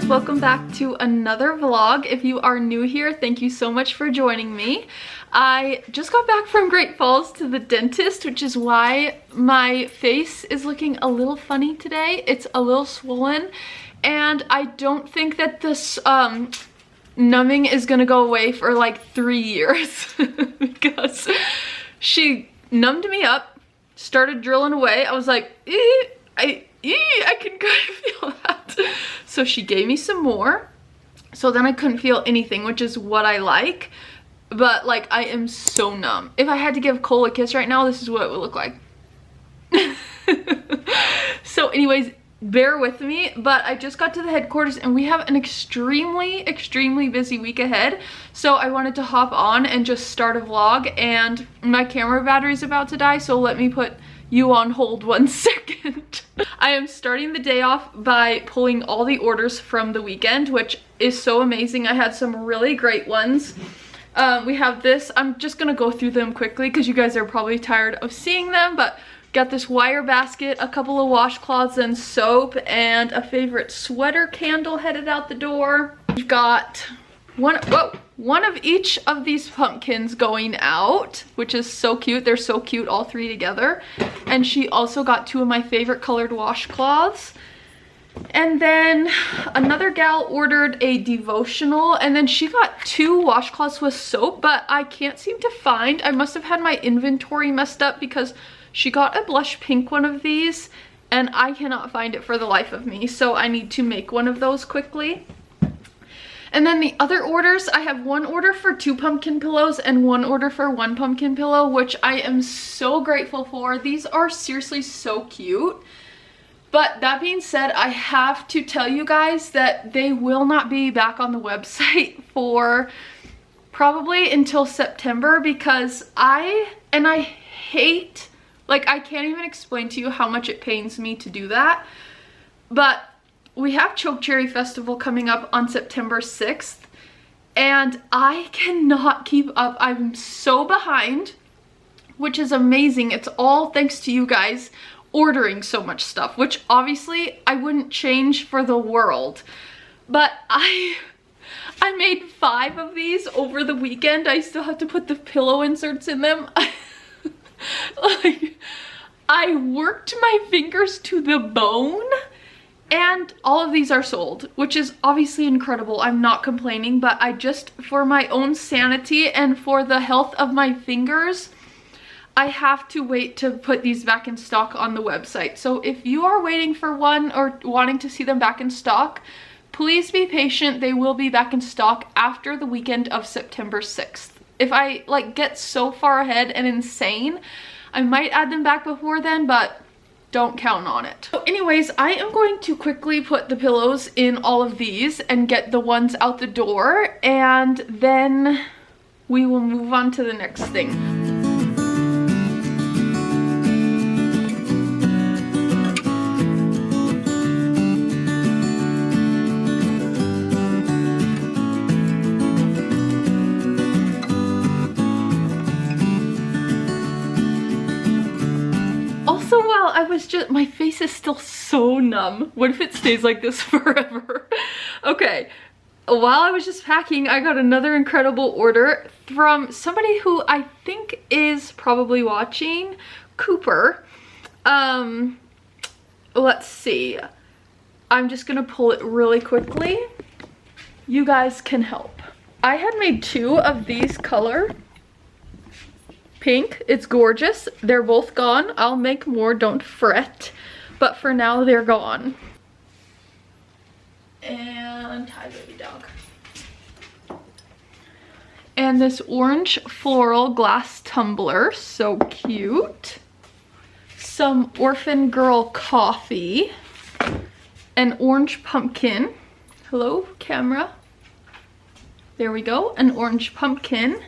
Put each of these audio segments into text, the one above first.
welcome back to another vlog. If you are new here, thank you so much for joining me. I just got back from Great Falls to the dentist, which is why my face is looking a little funny today. It's a little swollen, and I don't think that this numbing is gonna go away for like 3 years because she numbed me up, started drilling away. I was like, I can kind of feel that. So she gave me some more. So then I couldn't feel anything, which is what I like. But like, I am so numb. If I had to give Cole a kiss right now, this is what it would look like. So anyways, bear with me, but I just got to the headquarters and we have an extremely busy week ahead. So I wanted to hop on and just start a vlog, and my camera battery is about to die, so let me put you on hold 1 second. I am starting the day off by pulling all the orders from the weekend, which is so amazing. I had some really great ones. We have this. I'm just gonna go through them quickly because you guys are probably tired of seeing them, but got this wire basket, a couple of washcloths and soap, and a favorite sweater candle headed out the door. We've got one of each of these pumpkins going out, which is so cute. They're so cute, all three together. And she also got 2 of my favorite colored washcloths. And then another gal ordered a devotional, and then she got 2 washcloths with soap, but I can't seem to find. I must have had my inventory messed up because she got a blush pink one of these and I cannot find it for the life of me. So I need to make one of those quickly. And then the other orders, I have 1 order for 2 pumpkin pillows and 1 order for 1 pumpkin pillow, which I am so grateful for. These are seriously so cute. But that being said, I have to tell you guys that they will not be back on the website for probably until September, because I hate, like, I can't even explain to you how much it pains me to do that. But we have Chokecherry Festival coming up on September 6th, and I cannot keep up. I'm so behind, which is amazing. It's all thanks to you guys ordering so much stuff, which obviously I wouldn't change for the world. But I made 5 of these over the weekend. I still have to put the pillow inserts in them. Like, I worked my fingers to the bone, and all of these are sold, which is obviously incredible. I'm not complaining, but I just, for my own sanity and for the health of my fingers, I have to wait to put these back in stock on the website. So if you are waiting for one or wanting to see them back in stock, please be patient. They will be back in stock after the weekend of September 6th. If I like get so far ahead and insane, I might add them back before then, but don't count on it. So anyways, I am going to quickly put the pillows in all of these and get the ones out the door, and then we will move on to the next thing. My face is still so numb. What if it stays like this forever? Okay, while I was just packing, I got another incredible order from somebody who I think is probably watching, Cooper. Let's see. I'm just gonna pull it really quickly. You guys can help. I had made 2 of these color pink. It's gorgeous. They're both gone. I'll make more, don't fret. But for now, they're gone. And hi, baby dog. And this orange floral glass tumbler, so cute. Some Orphan Girl coffee. An orange pumpkin. Hello, camera. There we go. An orange pumpkin.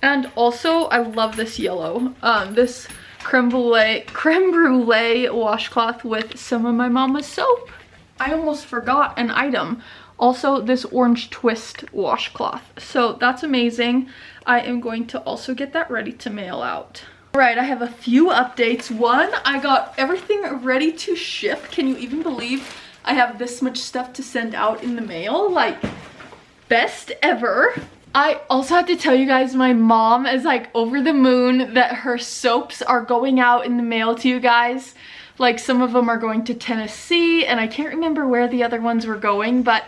And also, I love this yellow. This creme brulee washcloth with some of my mama's soap. I almost forgot an item. Also, this orange twist washcloth. So that's amazing. I am going to also get that ready to mail out. All right, I have a few updates. One, I got everything ready to ship. Can you even believe I have this much stuff to send out in the mail. Like, best ever. I also have to tell you guys, my mom is like over the moon that her soaps are going out in the mail to you guys. Like, some of them are going to Tennessee, and I can't remember where the other ones were going, but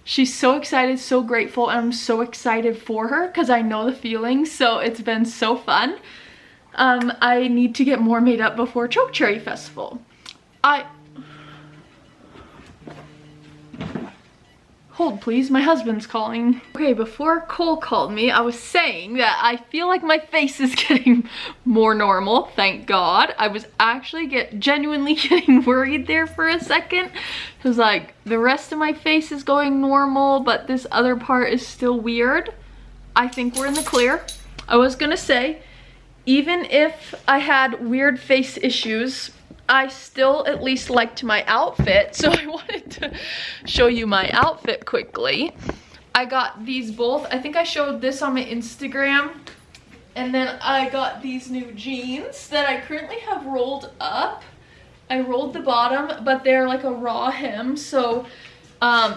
she's so excited, so grateful, and I'm so excited for her because I know the feeling. So it's been so fun. I need to get more made up before Choke Cherry Festival. Hold please, my husband's calling. Okay, before Cole called me, I was saying that I feel like my face is getting more normal, thank God. I was actually genuinely getting worried there for a second. It was like, the rest of my face is going normal, but this other part is still weird. I think we're in the clear. I was gonna say, even if I had weird face issues, I still at least liked my outfit, so I wanted to show you my outfit quickly. I got these both. I think I showed this on my Instagram. And then I got these new jeans that I currently have rolled up. I rolled the bottom, but they're like a raw hem, so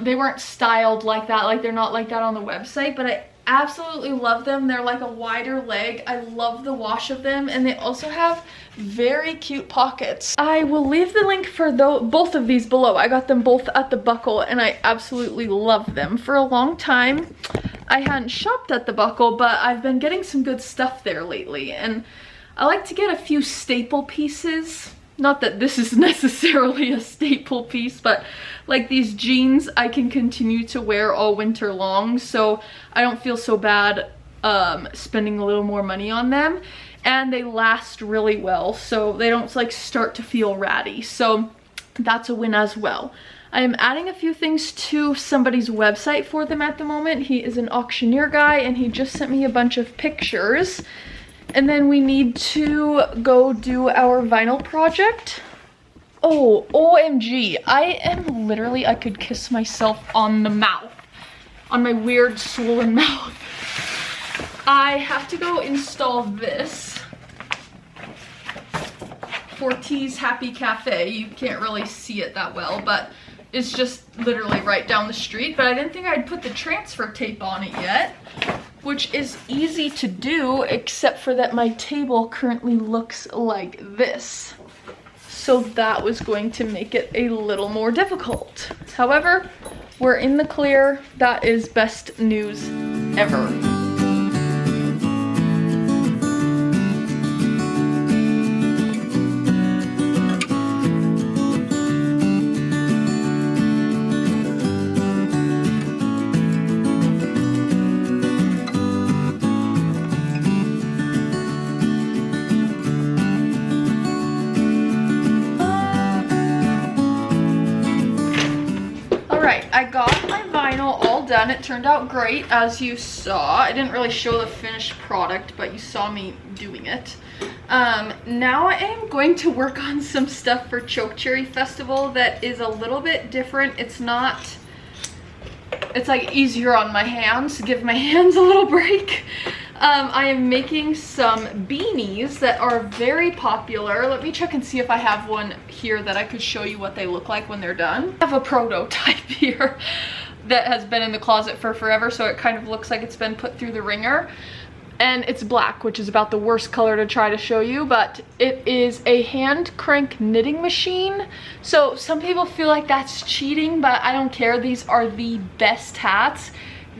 they weren't styled like that. Like, they're not like that on the website, but I absolutely love them. They're like a wider leg. I love the wash of them, and they also have very cute pockets. I will leave the link for both of these below. I got them both at the Buckle, and I absolutely love them. For a long time, I hadn't shopped at the Buckle, but I've been getting some good stuff there lately, and I like to get a few staple pieces. Not that this is necessarily a staple piece, but like these jeans I can continue to wear all winter long, so I don't feel so bad spending a little more money on them. And they last really well, so they don't like start to feel ratty, so that's a win as well. I am adding a few things to somebody's website for them at the moment. He is an auctioneer guy, and he just sent me a bunch of pictures. And then we need to go do our vinyl project. Oh, OMG. I could kiss myself on the mouth. On my weird swollen mouth. I have to go install this. Forti's Happy Cafe. You can't really see it that well, but it's just literally right down the street. But I didn't think I'd put the transfer tape on it yet, which is easy to do, except for that my table currently looks like this. So that was going to make it a little more difficult. However, we're in the clear. That is best news ever. I got my vinyl all done. It turned out great, as you saw. I didn't really show the finished product, but you saw me doing it. Now I am going to work on some stuff for Choke Cherry Festival that is a little bit different. It's like easier on my hands, to give my hands a little break. I am making some beanies that are very popular. Let me check and see if I have one here that I could show you what they look like when they're done. I have a prototype here that has been in the closet for forever, so it kind of looks like it's been put through the ringer. And it's black, which is about the worst color to try to show you, but it is a hand crank knitting machine. So some people feel like that's cheating, but I don't care. These are the best hats.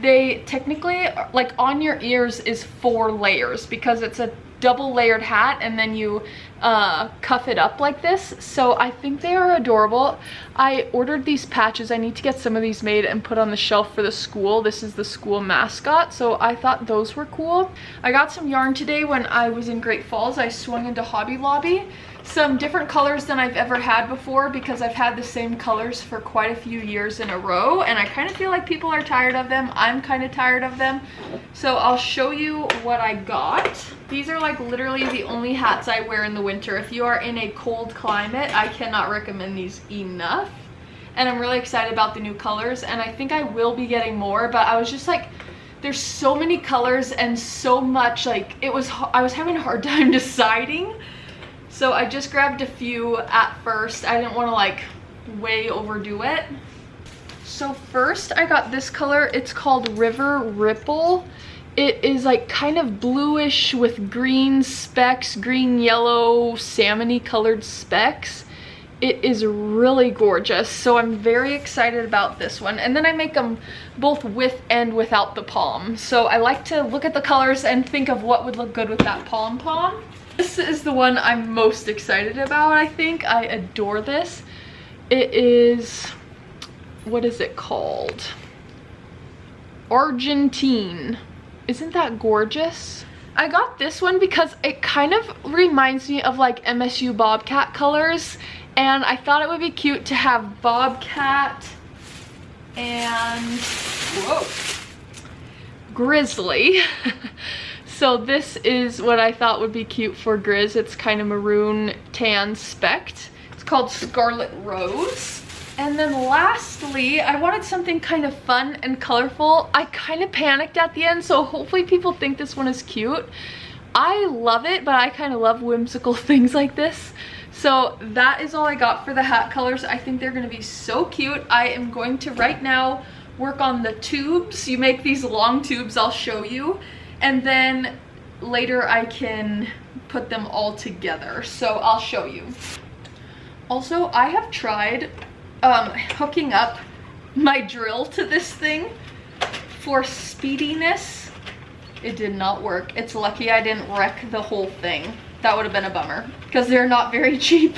They technically, like, on your ears is 4 layers because it's a double layered hat, and then you cuff it up like this. So I think they are adorable. I ordered these patches. I need to get some of these made and put on the shelf for the school. This is the school mascot, so I thought those were cool. I got some yarn today when I was in Great Falls. I swung into Hobby Lobby. Some different colors than I've ever had before, because I've had the same colors for quite a few years in a row, and I kind of feel like people are tired of them. I'm kind of tired of them. So I'll show you what I got. These are like literally the only hats I wear in the winter. If you are in a cold climate, I cannot recommend these enough. And I'm really excited about the new colors, and I think I will be getting more, but I was just like, there's so many colors and so much, like, I was having a hard time deciding. So I just grabbed a few at first. I didn't want to like way overdo it. So first I got this color. It's called River Ripple. It is like kind of bluish with green specks, green, yellow, salmon-y colored specks. It is really gorgeous, so I'm very excited about this one. And then I make them both with and without the palm. So I like to look at the colors and think of what would look good with that pom-pom. This is the one I'm most excited about, I think. I adore this. It is, what is it called? Argentine. Isn't that gorgeous? I got this one because it kind of reminds me of like MSU Bobcat colors, and I thought it would be cute to have Bobcat and, whoa, Grizzly. So this is what I thought would be cute for Grizz. It's kind of maroon tan specked. It's called Scarlet Rose. And then lastly, I wanted something kind of fun and colorful. I kind of panicked at the end, so hopefully people think this one is cute. I love it, but I kind of love whimsical things like this. So that is all I got for the hat colors. I think they're gonna be so cute. I am going to right now work on the tubes. You make these long tubes, I'll show you. And then later I can put them all together. So I'll show you. Also, I have tried hooking up my drill to this thing for speediness. It did not work. It's lucky I didn't wreck the whole thing. That would have been a bummer because they're not very cheap.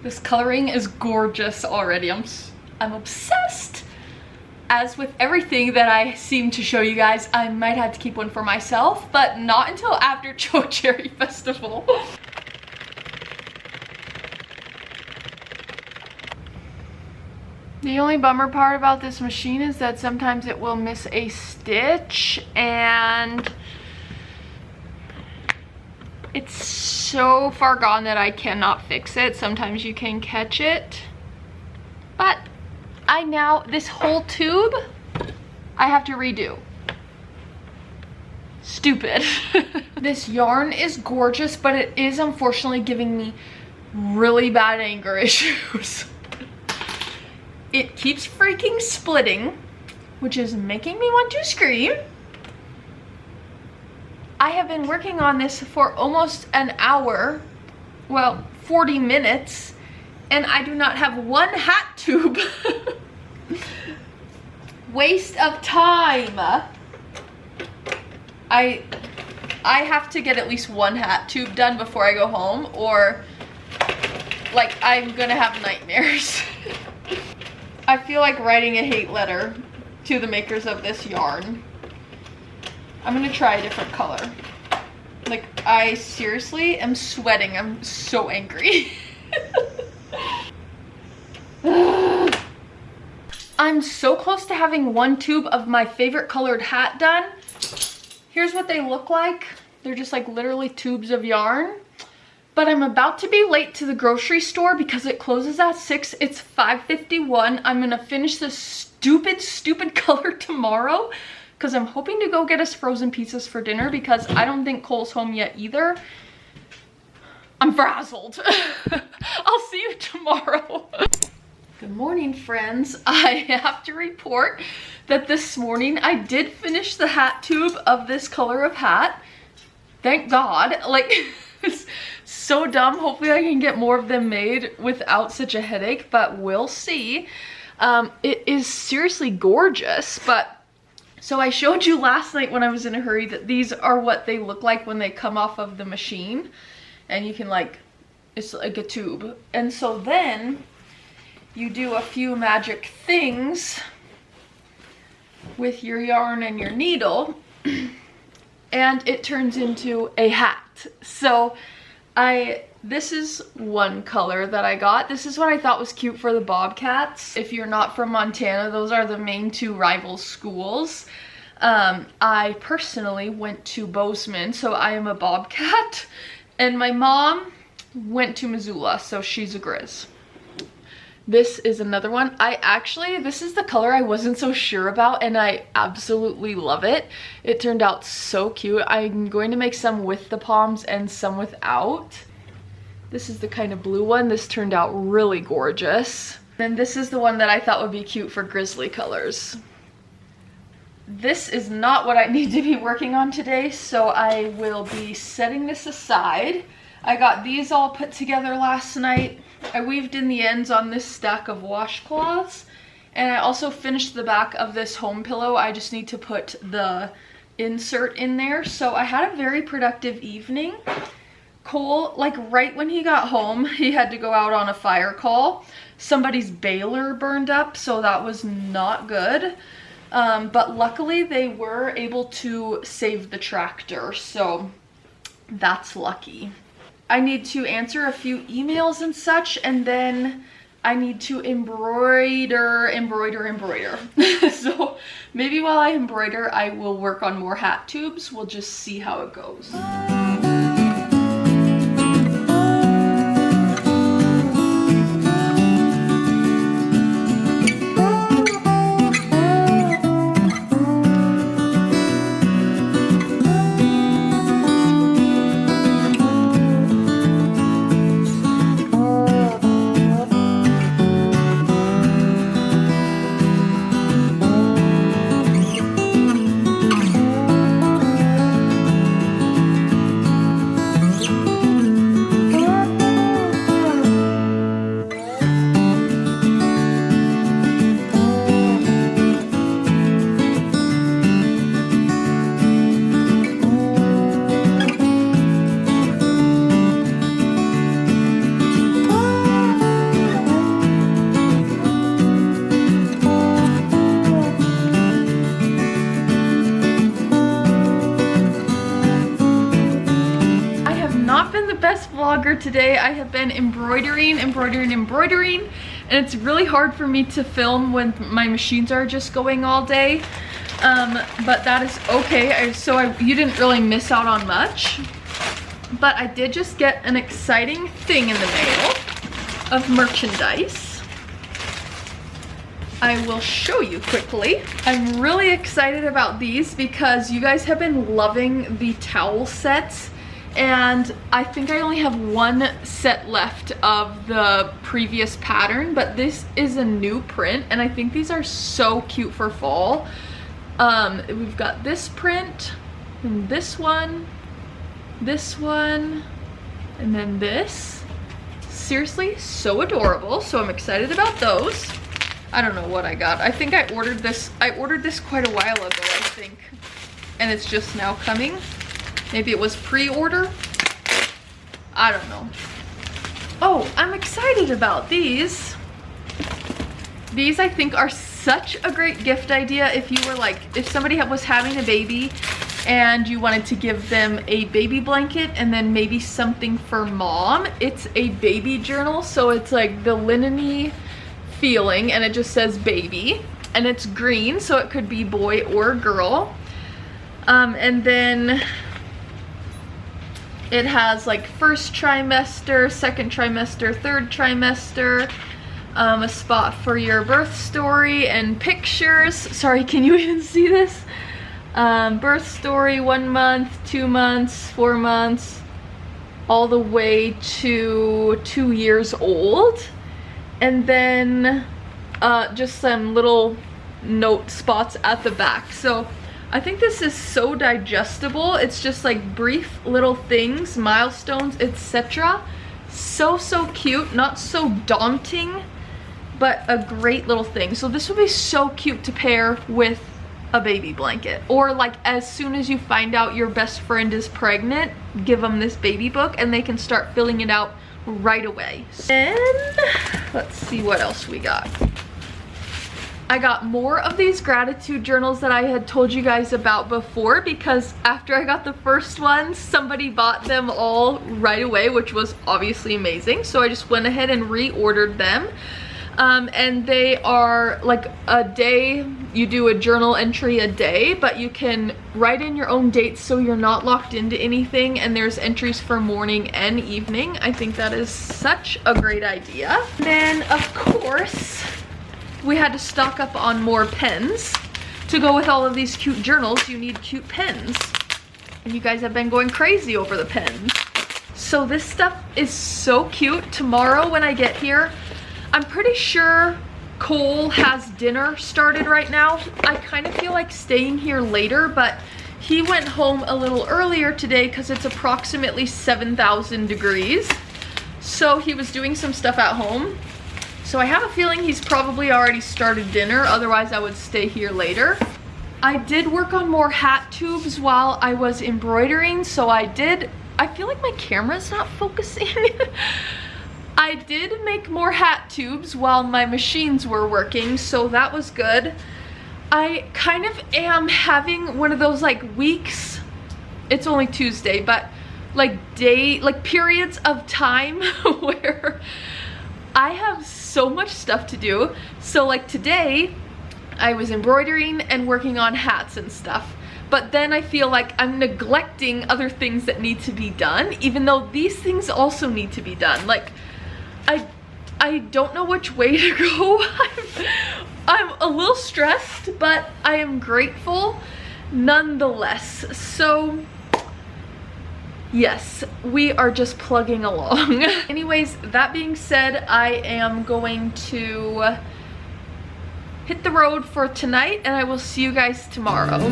This coloring is gorgeous already. I'm obsessed. As with everything that I seem to show you guys, I might have to keep one for myself, but not until after Choke Cherry Festival. The only bummer part about this machine is that sometimes it will miss a stitch, and it's so far gone that I cannot fix it. Sometimes you can catch it, but this whole tube, I have to redo. Stupid. This yarn is gorgeous, but it is unfortunately giving me really bad anger issues. It keeps freaking splitting, which is making me want to scream. I have been working on this for almost an hour, well, 40 minutes, and I do not have one hat tube. Waste of time. I have to get at least one hat tube done before I go home, or like I'm gonna have nightmares. I feel like writing a hate letter to the makers of this yarn. I'm gonna try a different color. Like, I seriously am sweating. I'm so angry. I'm so close to having one tube of my favorite colored hat done. Here's what they look like. They're just like literally tubes of yarn. But I'm about to be late to the grocery store because it closes at 6. It's 5:51. I'm gonna finish this stupid color tomorrow because I'm hoping to go get us frozen pizzas for dinner because I don't think Cole's home yet either. I'm frazzled. I'll see you tomorrow. Good morning, friends. I have to report that this morning I did finish the hat tube of this color of hat. Thank God. Like, it's so dumb. Hopefully I can get more of them made without such a headache, but we'll see. It is seriously gorgeous, but so I showed you last night when I was in a hurry that these are what they look like when they come off of the machine, and you can like, it's like a tube. And so then you do a few magic things with your yarn and your needle and it turns into a hat. So this is one color that I got. This is what I thought was cute for the Bobcats. If you're not from Montana, those are the main two rival schools. I personally went to Bozeman, so I am a Bobcat, and my mom went to Missoula, so she's a Grizz. This is another one. This is the color I wasn't so sure about, and I absolutely love it. It turned out so cute. I'm going to make some with the palms and some without. This is the kind of blue one. This turned out really gorgeous. And this is the one that I thought would be cute for grizzly colors. This is not what I need to be working on today, so I will be setting this aside. I got these all put together last night. I weaved in the ends on this stack of washcloths, and I also finished the back of this home pillow. I just need to put the insert in there. So I had a very productive evening. Cole, like right when he got home, he had to go out on a fire call. Somebody's baler burned up, so that was not good. But luckily they were able to save the tractor, so that's lucky. I need to answer a few emails and such, and then I need to embroider. So maybe while I embroider, I will work on more hat tubes. We'll just see how it goes. Best vlogger today. I have been embroidering, and it's really hard for me to film when my machines are just going all day, but that is okay. You didn't really miss out on much, but I did just get an exciting thing in the mail of merchandise. I will show you quickly. I'm really excited about these because you guys have been loving the towel sets. And I think I only have one set left of the previous pattern, but this is a new print, and I think these are so cute for fall. We've got this print, and this one, and then this. Seriously, so adorable, so I'm excited about those. I don't know what I got. I think I ordered this quite a while ago, I think, and it's just now coming. Maybe it was pre-order. I don't know. Oh, I'm excited about these. These I think are such a great gift idea if you were like, if somebody was having a baby and you wanted to give them a baby blanket and then maybe something for mom. It's a baby journal, so it's like the linen-y feeling, and it just says baby, and it's green, so it could be boy or girl. And then it has like first trimester, second trimester, third trimester, a spot for your birth story and pictures. Sorry, can you even see this? Birth story, 1 month, 2 months, 4 months, all the way to 2 years old. And then just some little note spots at the back. So I think this is so digestible. It's just like brief little things, milestones, etc. So cute, not so daunting, but a great little thing. So this would be so cute to pair with a baby blanket, or like as soon as you find out your best friend is pregnant, give them this baby book and they can start filling it out right away. And let's see what else we got. I got more of these gratitude journals that I had told you guys about before, because after I got the first one, somebody bought them all right away, which was obviously amazing. So I just went ahead and reordered them. And they are like a day, you do a journal entry a day, but you can write in your own dates so you're not locked into anything, and there's entries for morning and evening. I think that is such a great idea. Then of course we had to stock up on more pens. To go with all of these cute journals, you need cute pens. And you guys have been going crazy over the pens. So this stuff is so cute. Tomorrow when I get here, I'm pretty sure Cole has dinner started right now. I kind of feel like staying here later, but he went home a little earlier today because it's approximately 7,000 degrees. So he was doing some stuff at home. So I have a feeling he's probably already started dinner, otherwise I would stay here later. I did work on more hat tubes while I was embroidering, so I feel like my camera's not focusing. I did make more hat tubes while my machines were working, so that was good. I kind of am having one of those like weeks, it's only Tuesday, but like periods of time where I have so much stuff to do. So like today, I was embroidering and working on hats and stuff. But then I feel like I'm neglecting other things that need to be done, even though these things also need to be done. Like, I don't know which way to go. I'm a little stressed, but I am grateful nonetheless. So yes, we are just plugging along. Anyways, that being said, I am going to hit the road for tonight and I will see you guys tomorrow.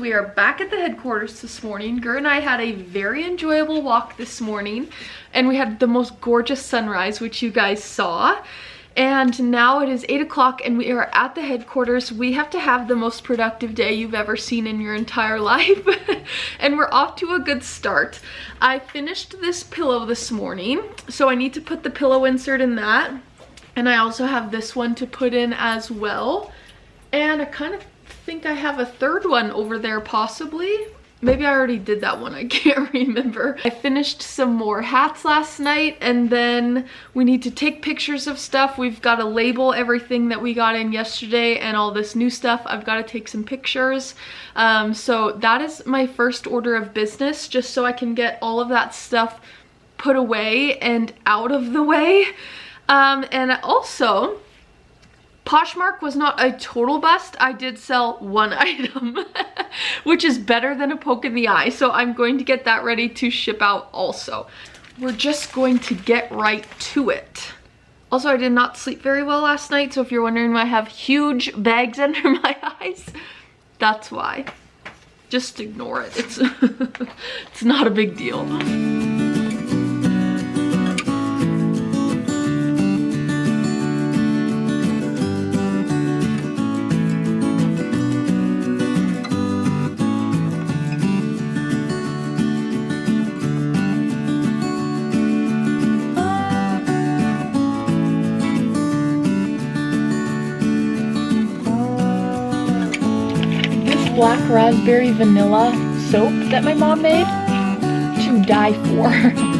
We are back at the headquarters this morning. Gur and I had a very enjoyable walk this morning and we had the most gorgeous sunrise, which you guys saw. And now it is 8 o'clock and we are at the headquarters. We have to have the most productive day you've ever seen in your entire life. And we're off to a good start. I finished this pillow this morning, so I need to put the pillow insert in that. And I also have this one to put in as well. And I kind of think I have a third one over there possibly. Maybe I already did that one, I can't remember. I finished some more hats last night and then we need to take pictures of stuff. We've got to label everything that we got in yesterday and all this new stuff. I've got to take some pictures. So that is my first order of business, just so I can get all of that stuff put away and out of the way. And also, Poshmark was not a total bust. I did sell one item, which is better than a poke in the eye. So I'm going to get that ready to ship out also. We're just going to get right to it. Also, I did not sleep very well last night. So if you're wondering why I have huge bags under my eyes, that's why. Just ignore it. It's not a big deal. Black raspberry vanilla soap that my mom made, to die for.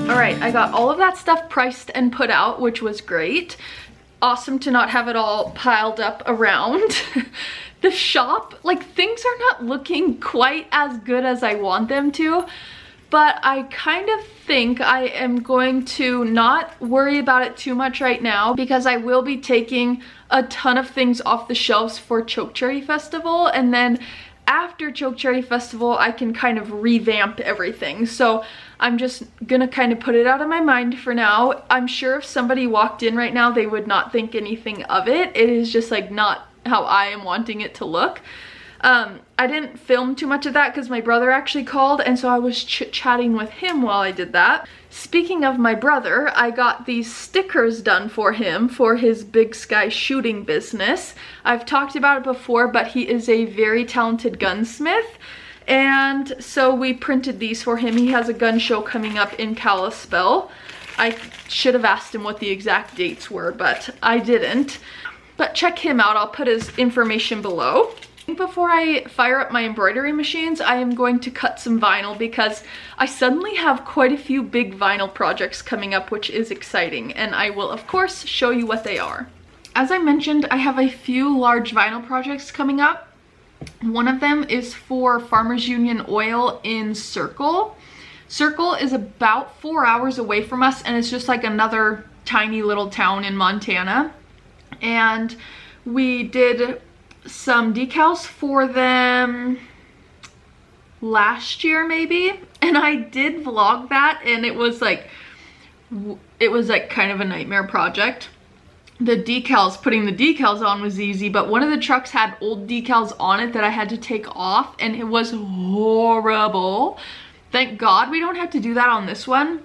Alright, I got all of that stuff priced and put out, which was great. Awesome to not have it all piled up around. The shop, like, things are not looking quite as good as I want them to, but I kind of think I am going to not worry about it too much right now because I will be taking a ton of things off the shelves for Chokecherry Festival, and then after Chokecherry Festival I can kind of revamp everything. So I'm just gonna kind of put it out of my mind for now. I'm sure if somebody walked in right now they would not think anything of it. It is just like not how I am wanting it to look. I didn't film too much of that because my brother actually called, and so I was chit-chatting with him while I did that. Speaking of my brother, I got these stickers done for him for his Big Sky shooting business. I've talked about it before, but he is a very talented gunsmith, and so we printed these for him. He has a gun show coming up in Kalispell. I should have asked him what the exact dates were, but I didn't. But check him out, I'll put his information below. Before I fire up my embroidery machines, I am going to cut some vinyl because I suddenly have quite a few big vinyl projects coming up, which is exciting, and I will of course show you what they are. As I mentioned, I have a few large vinyl projects coming up. One of them is for Farmers Union Oil in Circle. Circle is about 4 hours away from us, and it's just like another tiny little town in Montana. And we did some decals for them last year maybe, and I did vlog that, and it was like kind of a nightmare project. The decals, putting the decals on was easy, but one of the trucks had old decals on it that I had to take off, and it was horrible. Thank God we don't have to do that on this one.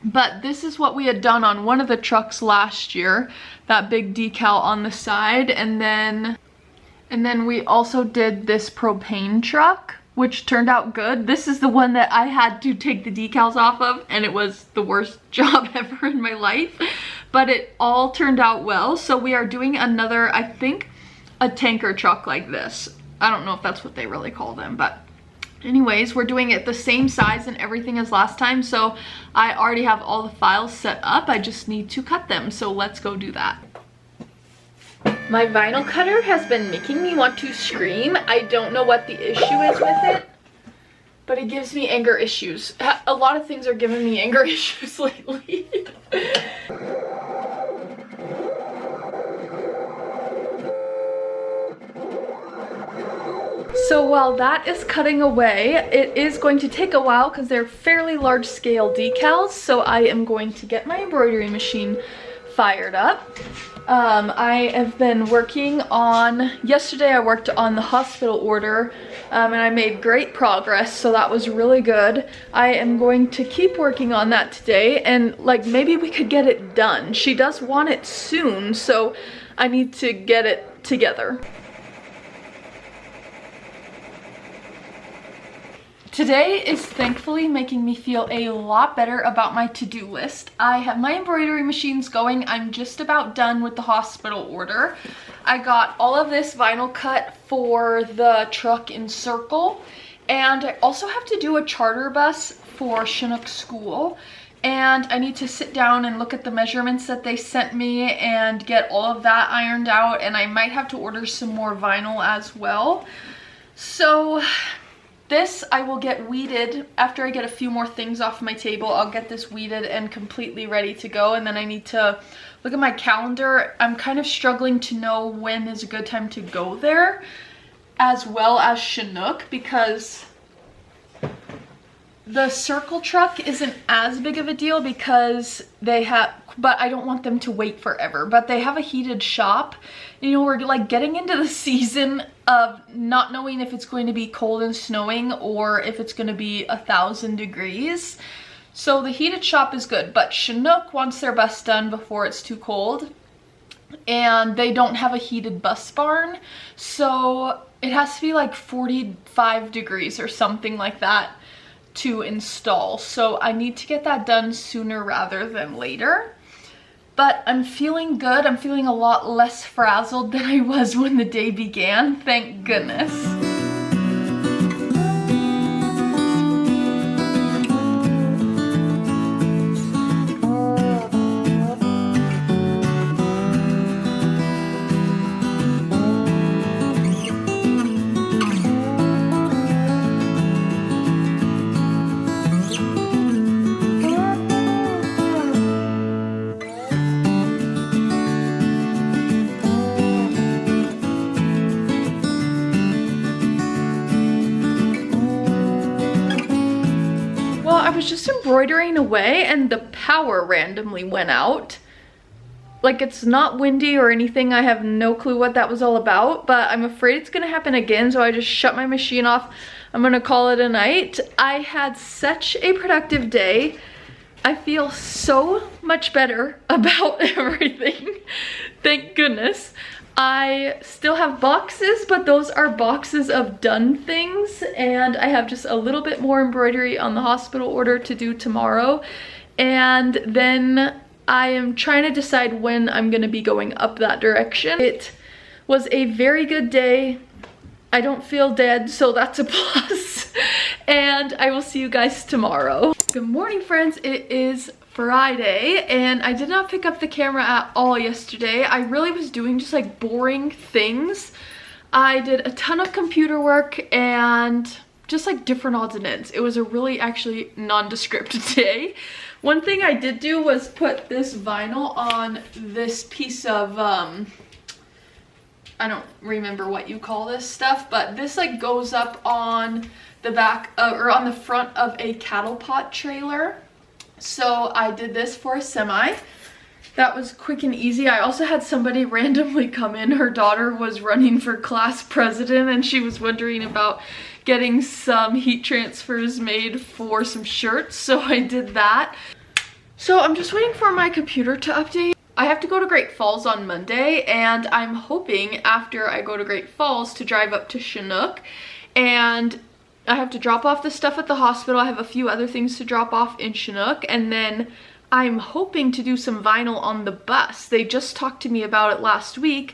But this is what we had done on one of the trucks last year, that big decal on the side, and then we also did this propane truck, which turned out good. This is the one that I had to take the decals off of, and it was the worst job ever in my life, but it all turned out well. So we are doing another, I think, a tanker truck like this. I don't know if that's what they really call them, but anyways, we're doing it the same size and everything as last time, so I already have all the files set up. I just need to cut them, so let's go do that. My vinyl cutter has been making me want to scream. I don't know what the issue is with it, but it gives me anger issues. A lot of things are giving me anger issues lately. So while that is cutting away, it is going to take a while because they're fairly large scale decals, so I am going to get my embroidery machine fired up. I have been working on, yesterday I worked on the hospital order, and I made great progress, so that was really good. I am going to keep working on that today, and like maybe we could get it done. She does want it soon, so I need to get it together. Today is thankfully making me feel a lot better about my to-do list. I have my embroidery machines going. I'm just about done with the hospital order. I got all of this vinyl cut for the truck in Circle, and I also have to do a charter bus for Chinook School, and I need to sit down and look at the measurements that they sent me and get all of that ironed out, and I might have to order some more vinyl as well. So this I will get weeded after I get a few more things off my table. I'll get this weeded and completely ready to go, and then I need to look at my calendar. I'm kind of struggling to know when is a good time to go there, as well as Chinook, because the Circle truck isn't as big of a deal because they have, but I don't want them to wait forever. But they have a heated shop. You know, we're like getting into the season of not knowing if it's going to be cold and snowing or if it's going to be 1,000 degrees. So the heated shop is good, but Chinook wants their bus done before it's too cold, and they don't have a heated bus barn, so it has to be like 45 degrees or something like that to install. So I need to get that done sooner rather than later. But I'm feeling good. I'm feeling a lot less frazzled than I was when the day began, thank goodness. was just embroidering away and the power randomly went out. Like, it's not windy or anything. I have no clue what that was all about, but I'm afraid it's gonna happen again, so I just shut my machine off. I'm gonna call it a night. I had such a productive day. I feel so much better about everything. Thank goodness. I still have boxes, but those are boxes of done things, and I have just a little bit more embroidery on the hospital order to do tomorrow. And then I am trying to decide when I'm gonna be going up that direction. It was a very good day. I don't feel dead, so that's a plus. And I will see you guys tomorrow. Good morning, friends. It is Friday, and I did not pick up the camera at all yesterday. I really was doing just like boring things. I did a ton of computer work and just like different odds and ends. It was a really actually nondescript day. One thing I did do was put this vinyl on this piece of, I don't remember what you call this stuff, but this like goes up on the back or on the front of a cattle pot trailer. So I did this for a semi. That was quick and easy. I also had somebody randomly come in. Her daughter was running for class president and she was wondering about getting some heat transfers made for some shirts, so I did that. So I'm just waiting for my computer to update. I have to go to Great Falls on Monday, and I'm hoping after I go to Great Falls to drive up to Chinook, and I have to drop off the stuff at the hospital. I have a few other things to drop off in Chinook, and then I'm hoping to do some vinyl on the bus. They just talked to me about it last week,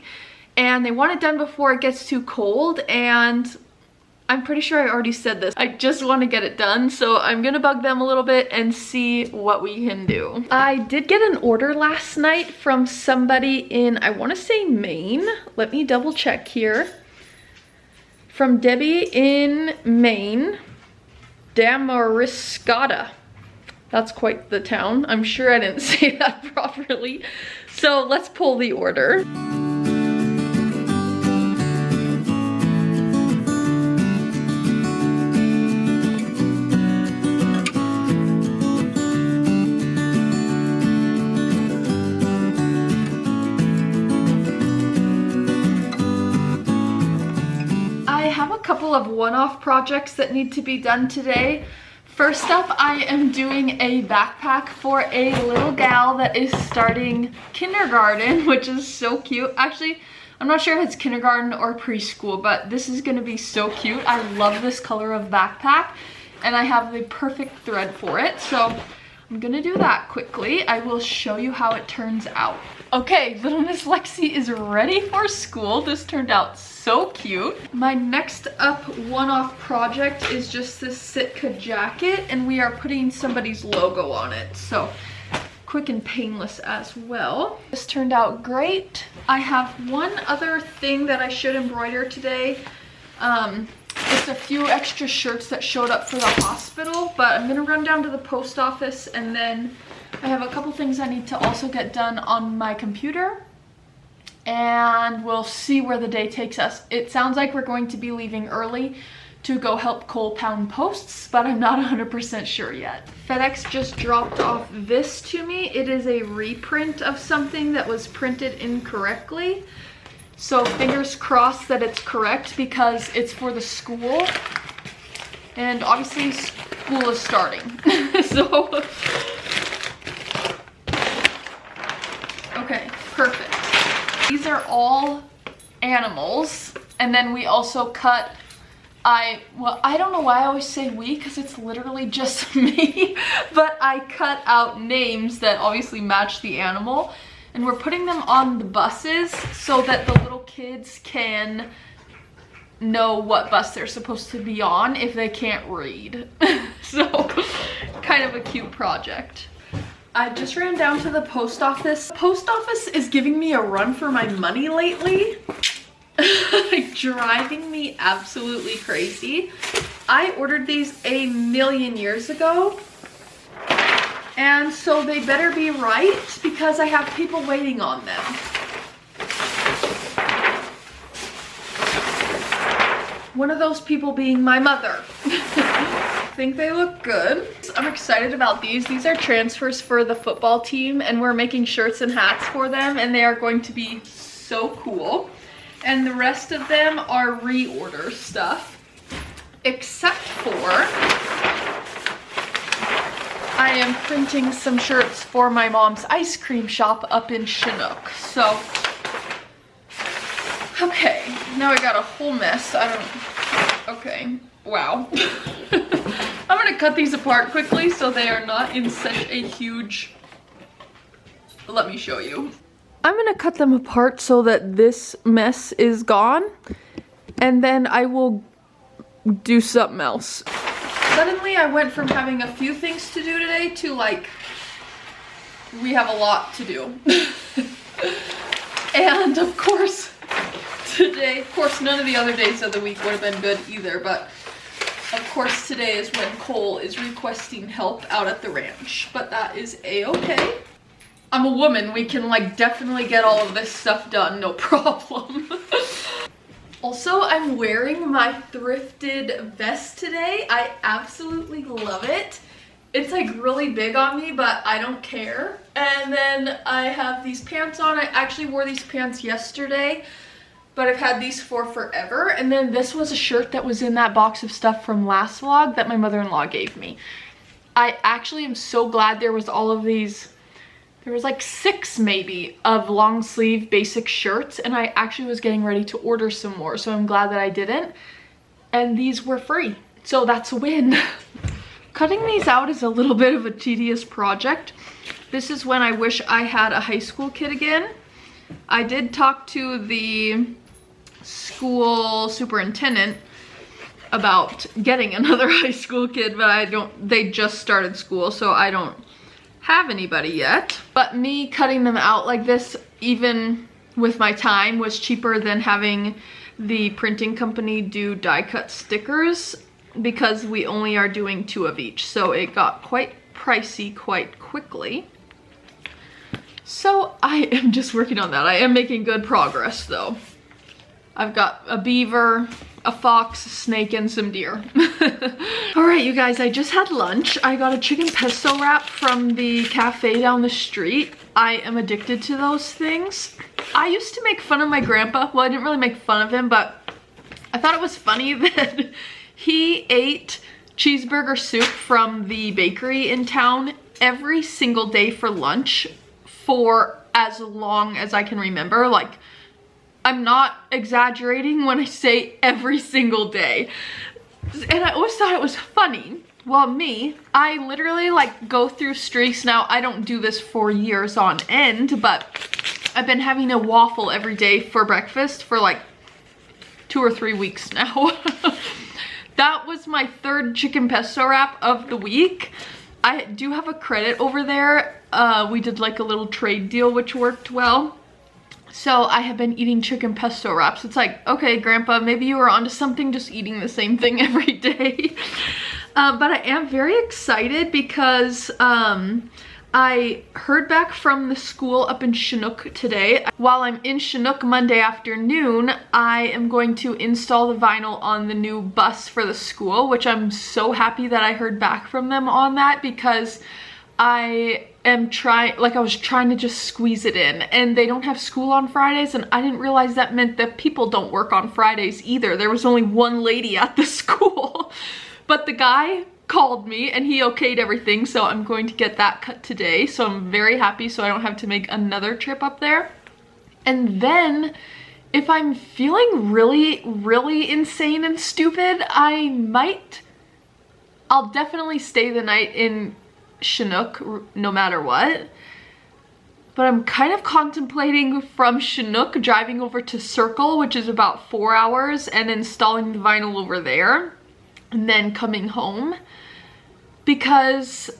and they want it done before it gets too cold, and I'm pretty sure I already said this. I just want to get it done, so I'm gonna bug them a little bit and see what we can do. I did get an order last night from somebody in, I want to say Maine. Let me double check here. From Debbie in Maine. Damariscotta. That's quite the town. I'm sure I didn't say that properly. So let's pull the order. Couple of one-off projects that need to be done today. First up, I am doing a backpack for a little gal that is starting kindergarten, which is so cute. Actually, I'm not sure if it's kindergarten or preschool, but this is going to be so cute. I love this color of backpack, and I have the perfect thread for it, so I'm gonna do that quickly. I will show you how it turns out. Okay, little Miss Lexi is ready for school. This turned out so cute. My next up one-off project is just this Sitka jacket, and we are putting somebody's logo on it. So quick and painless as well. This turned out great. I have one other thing that I should embroider today. It's a few extra shirts that showed up for the hospital, but I'm gonna run down to the post office, and then I have a couple things I need to also get done on my computer, and we'll see where the day takes us. It sounds like we're going to be leaving early to go help Cole pound posts, but I'm not 100% sure yet. FedEx just dropped off this to me. It is a reprint of something that was printed incorrectly. So fingers crossed that it's correct because it's for the school. And obviously school is starting. So, okay, perfect. These are all animals. And then we also cut, well, I don't know why I always say we because it's literally just me. But I cut out names that obviously match the animal. And we're putting them on the buses so that the little kids can know what bus they're supposed to be on if they can't read. So, kind of a cute project. I just ran down to the post office. The post office is giving me a run for my money lately. Like, driving me absolutely crazy. I ordered these a million years ago. And so they better be right because I have people waiting on them. One of those people being my mother. think they look good. I'm excited about these. These are transfers for the football team, and we're making shirts and hats for them, and they are going to be so cool. And the rest of them are reorder stuff, except for I am printing some shirts for my mom's ice cream shop up in Chinook. So, okay, now I got a whole mess. Okay, wow. I'm gonna cut these apart quickly so they are not in such a huge, let me show you. I'm gonna cut them apart so that this mess is gone, and then I will do something else. Suddenly I went from having a few things to do today to like, we have a lot to do. And of course, today, of course none of the other days of the week would have been good either, but of course today is when Cole is requesting help out at the ranch, but that is a-okay. I'm a woman, we can like definitely get all of this stuff done, no problem. Also, I'm wearing my thrifted vest today. I absolutely love it. It's like really big on me, but I don't care. And then I have these pants on. I actually wore these pants yesterday, but I've had these for forever. And then this was a shirt that was in that box of stuff from last vlog that my mother-in-law gave me. I actually am so glad there was all of these. There was like 6 maybe of long sleeve basic shirts, and I actually was getting ready to order some more, so I'm glad that I didn't. And these were free, so that's a win. Cutting these out is a little bit of a tedious project. This is when I wish I had a high school kid again. I did talk to the school superintendent about getting another high school kid, but they just started school, so I don't have anybody yet. But me cutting them out like this, even with my time, was cheaper than having the printing company do die cut stickers, because we only are doing 2 of each, so it got quite pricey quite quickly. So I am just working on that. I am making good progress though. I've got a beaver, a fox, a snake, and some deer. All right, you guys, I just had lunch. I got a chicken pesto wrap from the cafe down the street. I am addicted to those things. I used to make fun of my grandpa. Well, I didn't really make fun of him, but I thought it was funny that he ate cheeseburger soup from the bakery in town every single day for lunch for as long as I can remember. Like, I'm not exaggerating when I say every single day. And I always thought it was funny. Well, me, I literally like go through streaks now. I don't do this for years on end, but I've been having a waffle every day for breakfast for like 2 or 3 weeks now. That was my 3rd chicken pesto wrap of the week. I do have a credit over there. We did like a little trade deal, which worked well. So I have been eating chicken pesto wraps. It's like, okay, Grandpa, maybe you were onto something, just eating the same thing every day. But I am very excited because I heard back from the school up in Chinook today. While I'm in Chinook Monday afternoon, I am going to install the vinyl on the new bus for the school, which I'm so happy that I heard back from them on that, because I am trying, like I was trying to just squeeze it in, and they don't have school on Fridays, and I didn't realize that meant that people don't work on Fridays either. There was only one lady at the school, but the guy called me and he okayed everything, so I'm going to get that cut today. So I'm very happy, so I don't have to make another trip up there. And then if I'm feeling really insane and stupid, I'll definitely stay the night in Chinook no matter what. But I'm kind of contemplating from Chinook driving over to Circle, which is about 4 hours, and installing the vinyl over there, and then coming home, because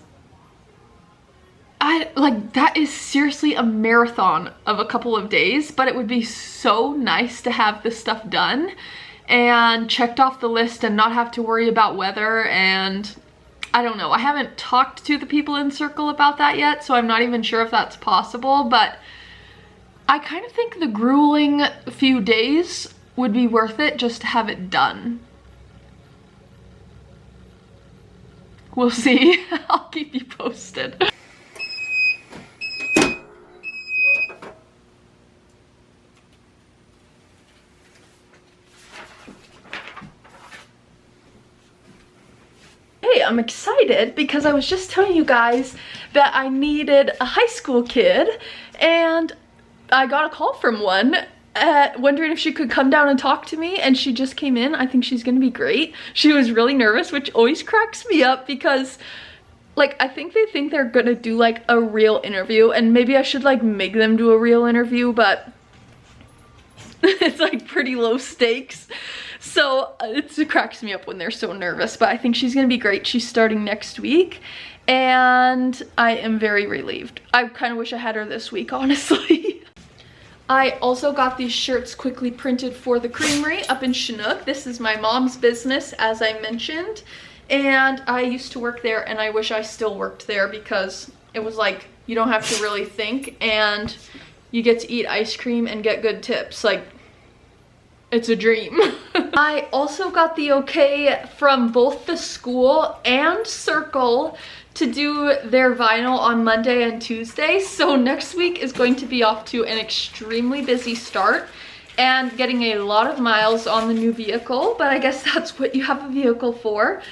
that is seriously a marathon of a couple of days. But it would be so nice to have this stuff done and checked off the list and not have to worry about weather. And I don't know, I haven't talked to the people in Circle about that yet, so I'm not even sure if that's possible, but I kind of think the grueling few days would be worth it just to have it done. We'll see. I'll keep you posted. Hey, I'm excited because I was just telling you guys that I needed a high school kid, and I got a call from one wondering if she could come down and talk to me, and she just came in. I think she's gonna be great. She was really nervous, which always cracks me up because like I think they think they're gonna do like a real interview, and maybe I should like make them do a real interview, but it's like pretty low stakes. So it cracks me up when they're so nervous, but I think she's gonna be great. She's starting next week and I am very relieved. I kind of wish I had her this week, honestly. I also got these shirts quickly printed for the creamery up in Chinook. This is my mom's business, as I mentioned, and I used to work there, and I wish I still worked there because it was like you don't have to really think and you get to eat ice cream and get good tips. Like, it's a dream. I also got the okay from both the school and Circle to do their vinyl on Monday and Tuesday. So next week is going to be off to an extremely busy start and getting a lot of miles on the new vehicle, but I guess that's what you have a vehicle for.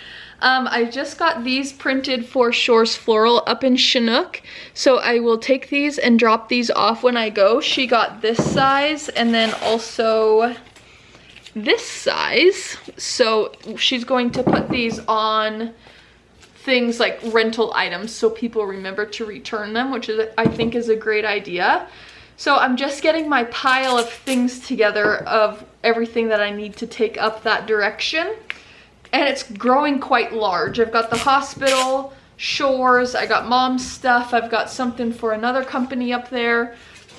I just got these printed for Shores Floral up in Chinook, so I will take these and drop these off when I go. She got this size and then also this size, so she's going to put these on things like rental items so people remember to return them, which is I think is a great idea. So I'm just getting my pile of things together of everything that I need to take up that direction, and it's growing quite large. I've got the hospital, Shores, I got mom's stuff, I've got something for another company up there.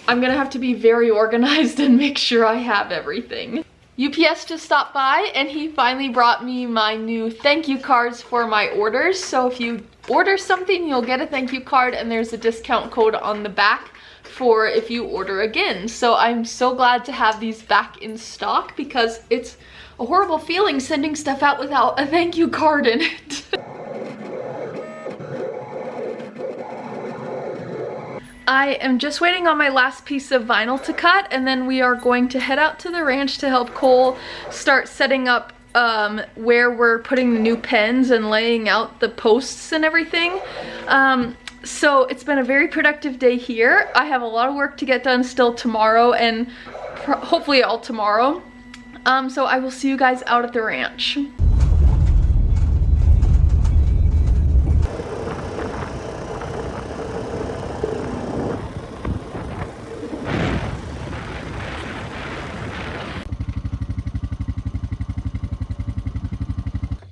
I'm gonna have to be very organized and make sure I have everything. UPS just stopped by and he finally brought me my new thank you cards for my orders. So if you order something, you'll get a thank you card, and there's a discount code on the back for if you order again. So I'm so glad to have these back in stock because it's a horrible feeling sending stuff out without a thank you card in it. I am just waiting on my last piece of vinyl to cut, and then we are going to head out to the ranch to help Cole start setting up where we're putting the new pens and laying out the posts and everything. So it's been a very productive day here. I have a lot of work to get done still tomorrow, and hopefully all tomorrow. So I will see you guys out at the ranch.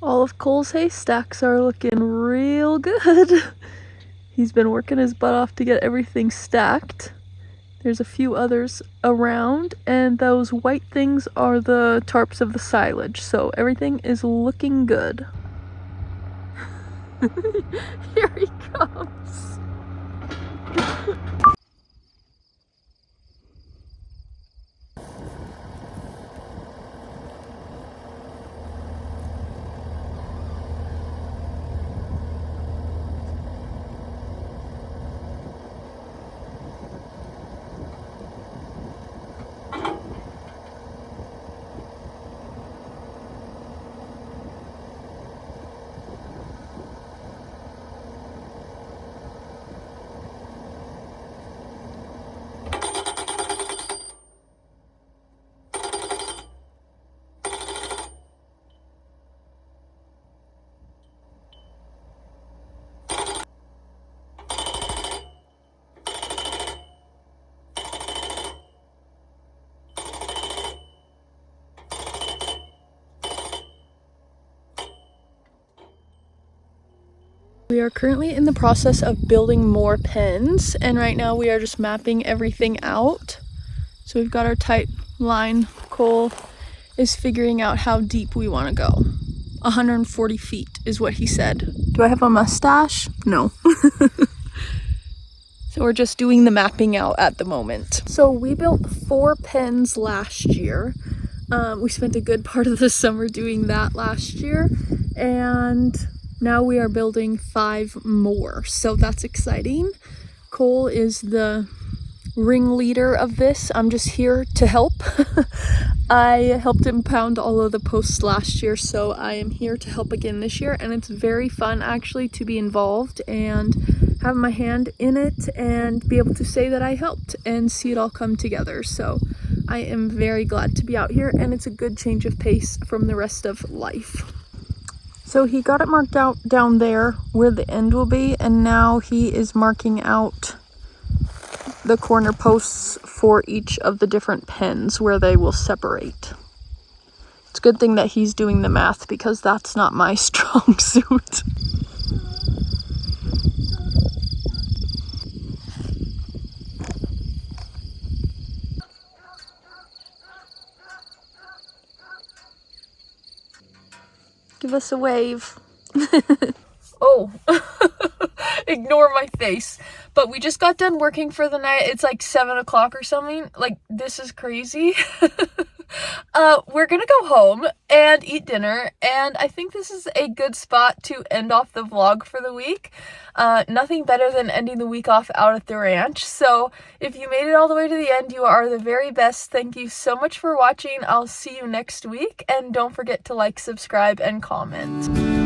All of Cole's haystacks are looking real good. He's been working his butt off to get everything stacked. There's a few others around, and those white things are the tarps of the silage, so everything is looking good. Here he comes. We are currently in the process of building more pens, and right now we are just mapping everything out. So we've got our tight line. Cole is figuring out how deep we want to go. 140 feet is what he said. Do I have a mustache? No. So we're just doing the mapping out at the moment. So we built 4 pens last year. We spent a good part of the summer doing that last year, and Now we are building 5 more, so that's exciting. Cole is the ringleader of this. I'm just here to help. I helped him pound all of the posts last year, so I am here to help again this year, and it's very fun actually to be involved and have my hand in it and be able to say that I helped and see it all come together. So I am very glad to be out here, and it's a good change of pace from the rest of life. So he got it marked out down there where the end will be, and now he is marking out the corner posts for each of the different pens where they will separate. It's a good thing that he's doing the math because that's not my strong suit. Give us a wave. Oh, ignore my face. But we just got done working for the night. It's like 7 o'clock or something. Like, this is crazy. We're gonna go home and eat dinner, and I think this is a good spot to end off the vlog for the week. Nothing better than ending the week off out at the ranch. So if you made it all the way to the end, you are the very best. Thank you so much for watching. I'll see you next week, and don't forget to like, subscribe, and comment.